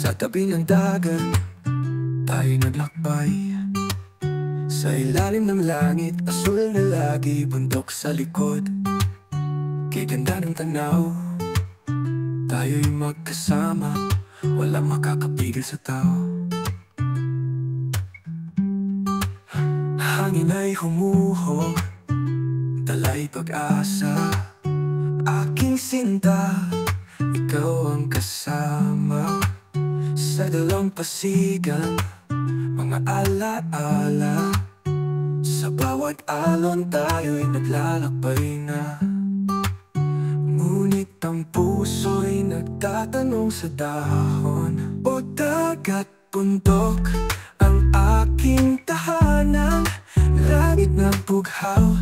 Sa tabi ng dagat, tayo naglakbay. Sa ilalim ng langit, asul na lagi, bundok sa likod. Kay ganda ng tanaw, tayo'y magkasama, walang makakapigil sa tao. Hangin ay humuhog, dala'y pag-asa. Aking sinta, ikaw ang kasama. Sa dalampasigan, mga alaala. Sa bawat alon tayo'y naglalakbay na. Ngunit ang puso'y nagtatanong sa dahon. O dagat, bundok, ang aking tahanan. Langit na bughaw,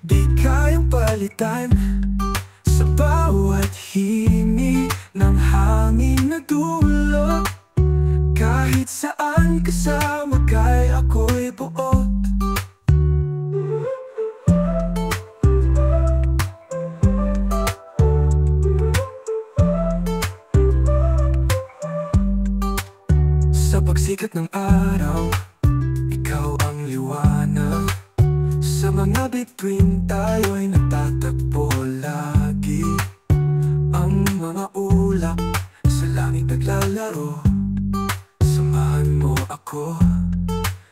di kayang palitan. Sa bawat hini ng hangin na dulot, kahit saan kasama kay ako'y buot. Sa pagsikat ng araw, ikaw ang liwanag. Sa mga bituin tayo'y nagtatagpo lagi. Ang mga ulap sa langit naglalaro. Samahan mo ako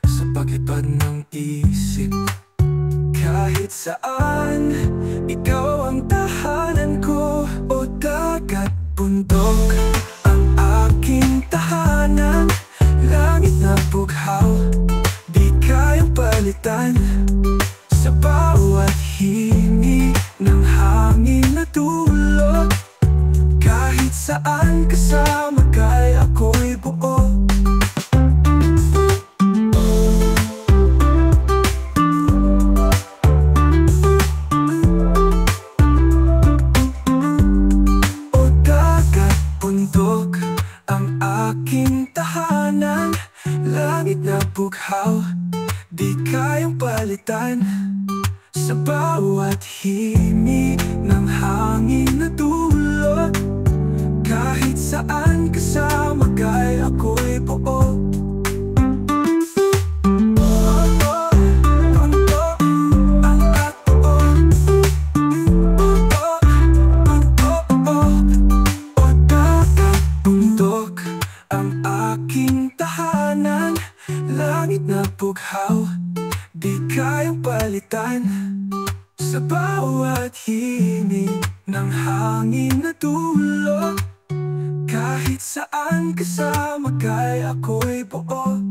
sa paglipad ng isip. Kahit saan, ikaw ang tahanan ko. O dagat, bundok, ang aking tahanan. Langit na bughaw, di kayang palitan. Sa bawat hini ng hangin na dulot, kahit saan kasama kay ako'y buo. O dagat, bundok, ang aking tahanan. Langit na bughaw, di kayang palitan. Sa bawat hini ng hangin na dulot, kahit saan kasama kay ako'y buo. Ang aking tahanan, langit na bughaw, di kayang palitan. Sa bawat hini ng hangin na dulot, kahit saan kasama kay ako'y buo.